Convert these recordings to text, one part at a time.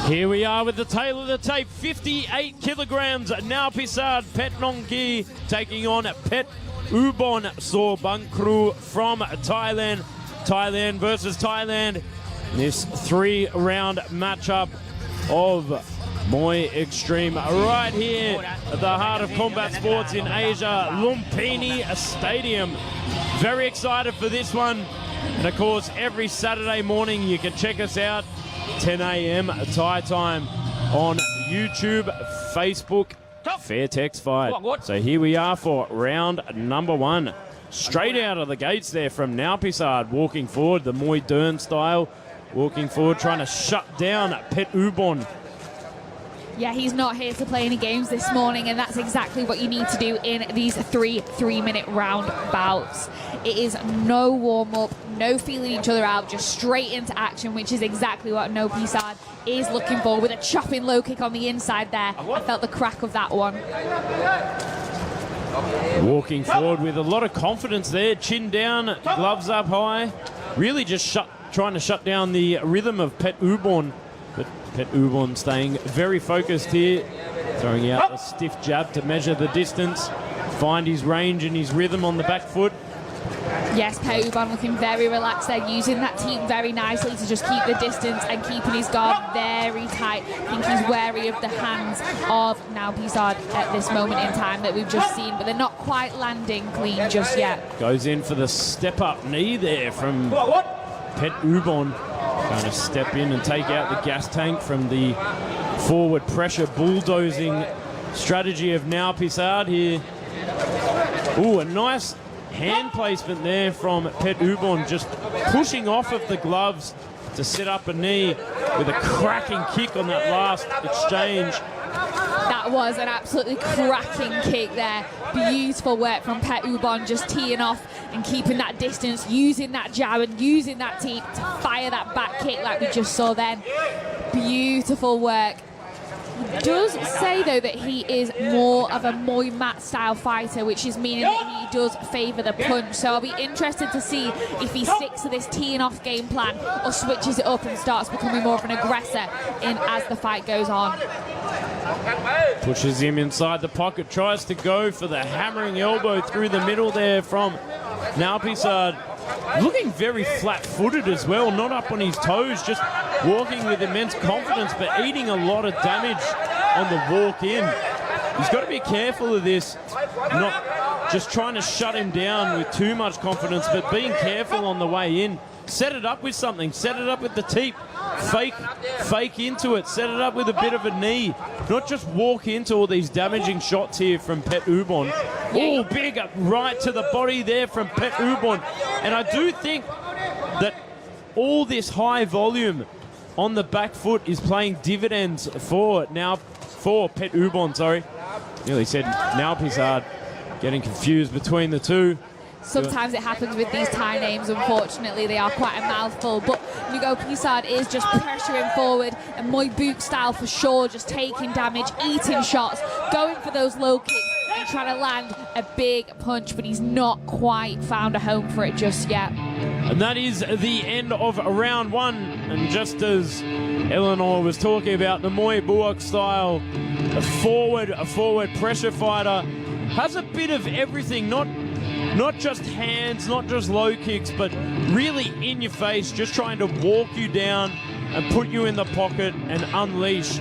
Here we are with the tail of the tape, 58 kilograms. Ngaopeesard Petnongki taking on Petubon Sor.Bangkhru from Thailand. Thailand versus Thailand. This 3-round matchup of Muay Extreme right here at the heart of combat sports in Asia, Lumpini Stadium. Very excited for this one. And of course, every Saturday morning you can check us out 10 a.m. Thai time on YouTube, Facebook, Fairtex Fight. So here we are for round number 1. Straight out of the gates there from Ngaopeesard, walking forward, the Muay Dern style, walking forward, trying to shut down Petubon. Yeah, he's not here to play any games this morning, and that's exactly what you need to do in these three-minute round bouts. It is no warm-up, no feeling each other out, just straight into action, which is exactly what Ngaopeesard is looking for, with a chopping low kick on the inside there. I felt the crack of that one. Walking forward with a lot of confidence there, chin down, gloves up high, really just trying to shut down the rhythm of Petubon. But Petubon staying very focused here, throwing out a stiff jab to measure the distance, find his range and his rhythm on the back foot. Yes, Petubon looking very relaxed there, using that teep very nicely to just keep the distance and keeping his guard very tight. I think he's wary of the hands of Ngaopeesard at this moment in time that we've just seen, but they're not quite landing clean just yet. Goes in for the step-up knee there from Petubon. Trying to step in and take out the gas tank from the forward pressure bulldozing strategy of Ngaopeesard here. Ooh, a nice hand placement there from Petubon, just pushing off of the gloves to set up a knee with a cracking kick on that last exchange. That was an absolutely cracking kick there. Beautiful work from Petubon, just teeing off and keeping that distance, using that jab and using that teep to fire that back kick like we just saw then. Beautiful work. He does say, though, that he is more of a Muay mat style fighter, which is meaning that he does favour the punch. So I'll be interested to see if he sticks to this teeing off game plan or switches it up and starts becoming more of an aggressor as the fight goes on. Pushes him inside the pocket, tries to go for the hammering elbow through the middle there from Ngaopeesard. Looking very flat-footed as well, not up on his toes, just walking with immense confidence, but eating a lot of damage on the walk-in. He's got to be careful of this, not just trying to shut him down with too much confidence, but being careful on the way in. Set it up with something, set it up with the teep, fake into it, set it up with a bit of a knee, not just walk into all these damaging shots here from Petubon. Oh, big right to the body there from Petubon. And I do think that all this high volume on the back foot is playing dividends for Petubon, sorry. Nearly said Ngaopeesard, getting confused between the two. Sometimes it happens with these Thai names, unfortunately. They are quite a mouthful, but Ngaopeesard is just pressuring forward, and Muay Bouk style for sure, just taking damage, eating shots, going for those low kicks and trying to land a big punch, but he's not quite found a home for it just yet. And that is the end of round 1. And just as Eleanor was talking about, the Muay Bouk style, a forward pressure fighter, has a bit of everything, not just hands, not just low kicks, but really in your face, just trying to walk you down and put you in the pocket and unleash.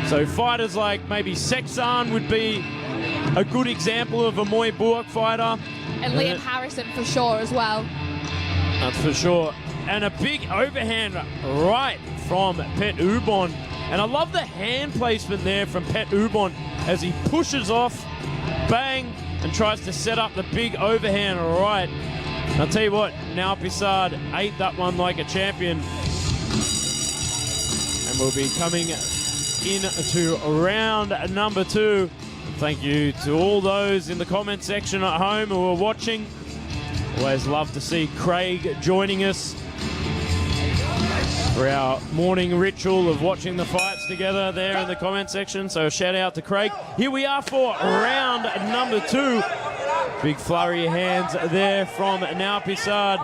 So fighters like maybe Sexan would be a good example of a Muay Bouk fighter. And Liam Harrison for sure as well. That's for sure. And a big overhand right from Petubon. And I love the hand placement there from Petubon as he pushes off, bang, and tries to set up the big overhand right. I'll tell you what, Ngaopeesard ate that one like a champion. And we'll be coming into round number 2. Thank you to all those in the comment section at home who are watching. Always love to see Craig joining us for our morning ritual of watching the fights together there in the comment section. So shout out to Craig. Here we are for round number 2. Big flurry of hands there from Ngaopeesard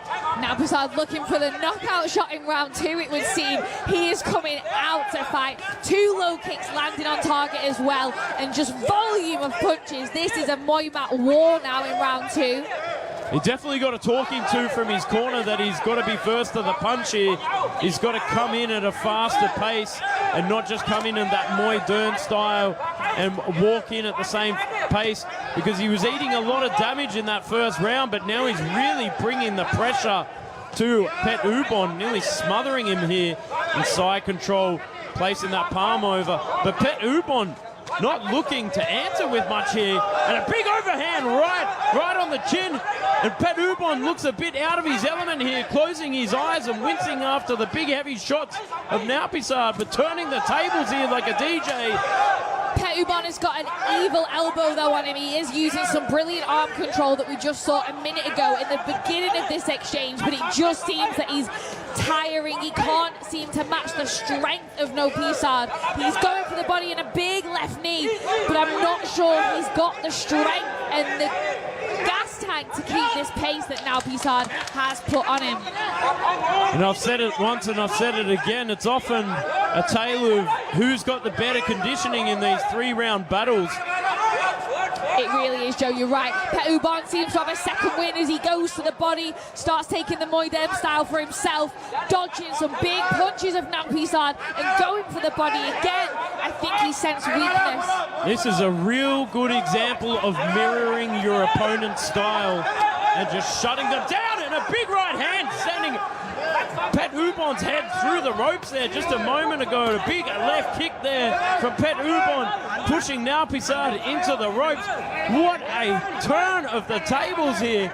looking for the knockout shot in round 2, it would seem. He is coming out to fight. 2 low kicks landing on target as well, and just volume of punches. This is a Muay mat war now in round 2. He definitely got a talking to from his corner that he's got to be first to the punch here. He's got to come in at a faster pace and not just come in that Muay Dern style and walk in at the same pace, because he was eating a lot of damage in that first round, but now he's really bringing the pressure to Petubon, nearly smothering him here in side control, placing that palm over. But Petubon not looking to answer with much here, and a big overhand right on the chin, and Petubon looks a bit out of his element here, closing his eyes and wincing after the big heavy shots of Ngaopeesard, but turning the tables here like a DJ. Petubon has got an evil elbow though on him. He is using some brilliant arm control that we just saw a minute ago in the beginning of this exchange, but it just seems that he's tiring. He can't seem to match the strength of Ngaopeesard. He's going for the body and a big left knee, but I'm not sure he's got the strength and the gas tank to keep this pace that Ngaopeesard has put on him. And I've said it once and I've said it again, it's often a tale of who's got the better conditioning in these 3-round battles. It really is, Joe, you're right. Petubon seems to have a second win as he goes to the body, starts taking the Muay Thai style for himself, dodging some big punches of Ngaopeesard and going for the body again. I think he sensed weakness. This is a real good example of mirroring your opponent's style and just shutting them down, and a big right hand sending Petubon's head through the ropes there just a moment ago. A big left kick there from Petubon, pushing Ngaopeesard into the ropes. What a turn of the tables here.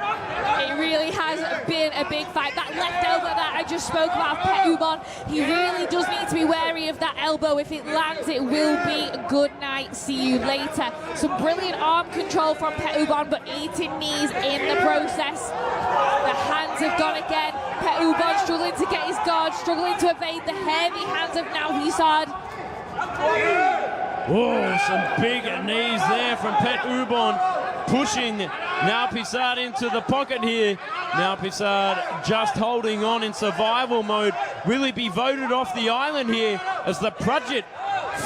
It really has been a big fight. That left elbow that I just spoke about, Petubon, he really does need to be wary of that elbow. If it lands, it will be a good night. See you later. Some brilliant arm control from Petubon, but eating knees in the process. The hands have gone again. Petubon struggling to get his guard, struggling to evade the heavy hands of Ngaopeesard. Oh, some big knees there from Petubon, pushing Ngaopeesard into the pocket here. Ngaopeesard just holding on in survival mode. Will he be voted off the island here as the Pradjit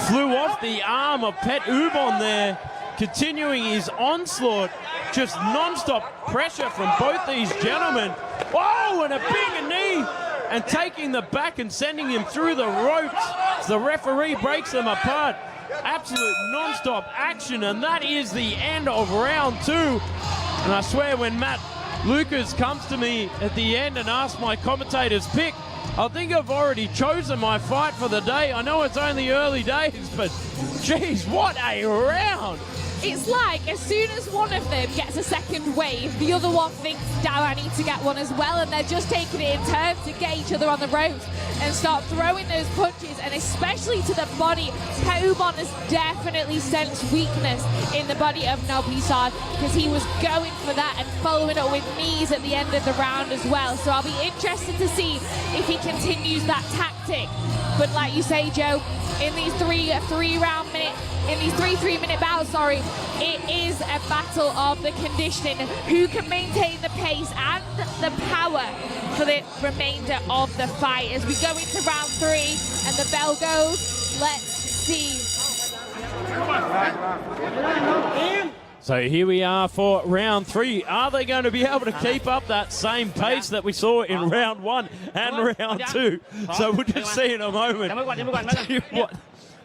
flew off the arm of Petubon there, continuing his onslaught. Just non-stop pressure from both these gentlemen. Oh, and a big knee, and taking the back and sending him through the ropes as the referee breaks them apart. Absolute non-stop action, and that is the end of round 2. And I swear, when Matt Lucas comes to me at the end and asks my commentator's pick, I think I've already chosen my fight for the day. I know it's only early days, but geez, what a round! It's like as soon as one of them gets a second wave, the other one thinks, damn, I need to get one as well, and they're just taking it in turns to get each other on the ropes and start throwing those punches, and especially to the body. Petubon has definitely sensed weakness in the body of Ngaopeesard because he was going for that and following it with knees at the end of the round as well. So I'll be interested to see if he continues that tactic. But like you say, Joe, in these three-minute bouts, it is a battle of the conditioning. Who can maintain the pace and the power for the remainder of the fight as we go into round 3 and the bell goes. Let's see. So here we are for round 3. Are they going to be able to keep up that same pace that we saw in round 1 and round 2? So we'll just see in a moment. Tell you what,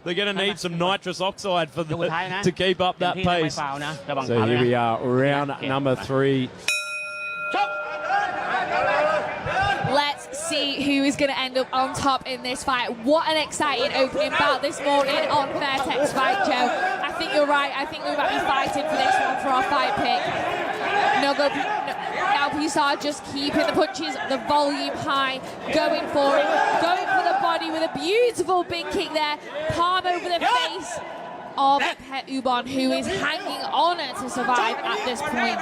they're going to need some nitrous oxide for to keep up that pace. So here we are, round number 3. Let's see who is going to end up on top in this fight. What an exciting opening bout this morning on Fairtex Fight, Joe. I think you're right. I think we might be fighting for this one for our fight pick. Ngaopeesard just keeping the punches, the volume high, going for it, going for the body with a beautiful big kick there, palm over the face of Petubon, who is hanging on to survive at this point.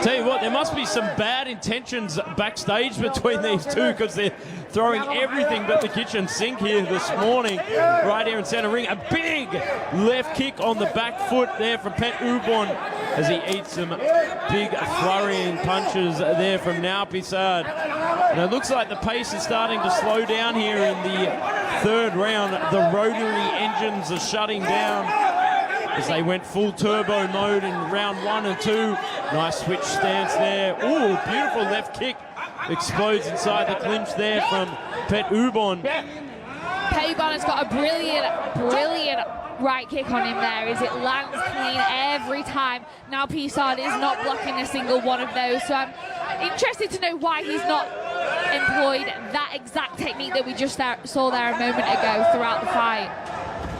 Tell you what, there must be some bad intentions backstage between these two because they're throwing everything but the kitchen sink here this morning, right here in center ring. A big left kick on the back foot there from Petubon as he eats some big flurrying punches there from Ngaopeesard. And it looks like the pace is starting to slow down here in the third round, the rotary engines are shutting down as they went full turbo mode in round 1 and 2. Nice switch stance there. Ooh, beautiful left kick. Explodes inside the clinch there from Petubon. Petubon has got a brilliant right kick on him there as it lands clean every time. Ngaopeesard is not blocking a single one of those, so I'm interested to know why he's not employed that exact technique that we just saw there a moment ago throughout the fight.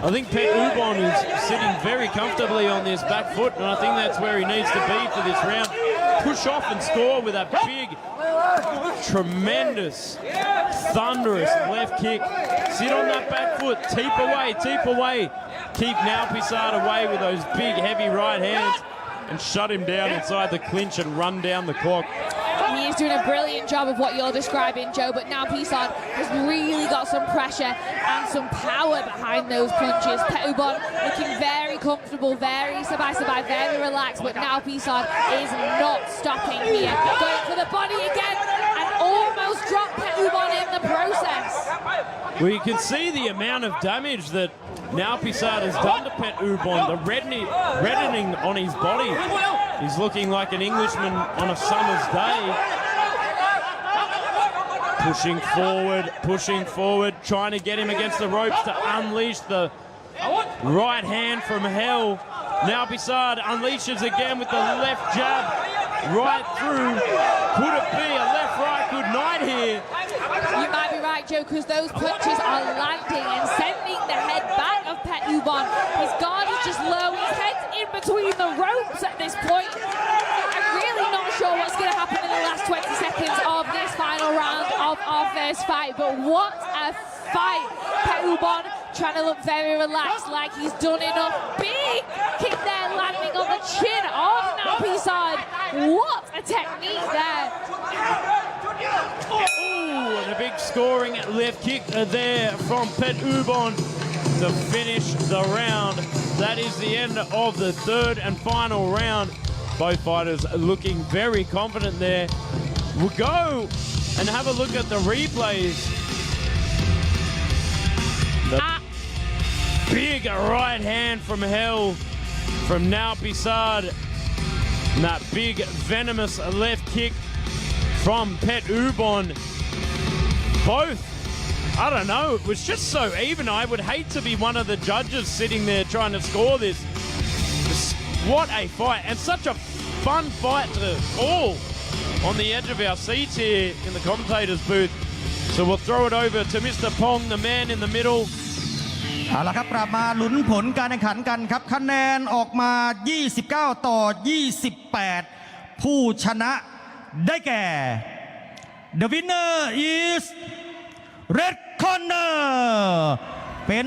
I think Petubon is sitting very comfortably on this back foot, and I think that's where he needs to be for this round. Push off and score with a big, tremendous, thunderous left kick. Sit on that back foot, teep away. Keep Ngaopeesard away with those big, heavy right hands and shut him down inside the clinch and run down the clock. He is doing a brilliant job of what you're describing, Joe, but Ngaopeesard has really got some pressure and some power behind those punches. Petubon looking very comfortable, very sabai, very relaxed, but Ngaopeesard is not stopping here. Going for the body again and almost dropped Petubon in the process. Well, you can see the amount of damage that Ngaopeesard has done to Petubon, the reddening on his body. He's looking like an Englishman on a summer's day. Pushing forward, trying to get him against the ropes to unleash the right hand from hell. Ngaopeesard unleashes again with the left jab right through. Could it be a left-right good night here? You might be right, Joe, because those punches are landing and sending the head back of Petubon. His guard is just low, his head's in between the ropes at this point. I'm really not sure what's going to happen in the last 20 seconds of this final round of our first fight, but what a fight. Petubon trying to look very relaxed, like he's done enough. Big kick there, landing on the chin of Ngaopeesard. What a technique there. Ooh, and a big scoring left kick there from Petubon to finish the round. That is the end of the third and final round. Both fighters looking very confident there. We'll go and have a look at the replays. The big right hand from hell from Ngaopeesard. And that big venomous left kick from Petubon. Both, I don't know, it was just so even. I would hate to be one of the judges sitting there trying to score this. What a fight, and such a fun fight to call on the edge of our seats here in the commentator's booth. So we'll throw it over to Mr. Pong, the man in the middle. เอาละครับกลับมาลุ้นผลการแข่งขันกันครับคะแนนออกมา29ต่อ28ผู้ชนะได้แก่ The winner is Red Corner เป็น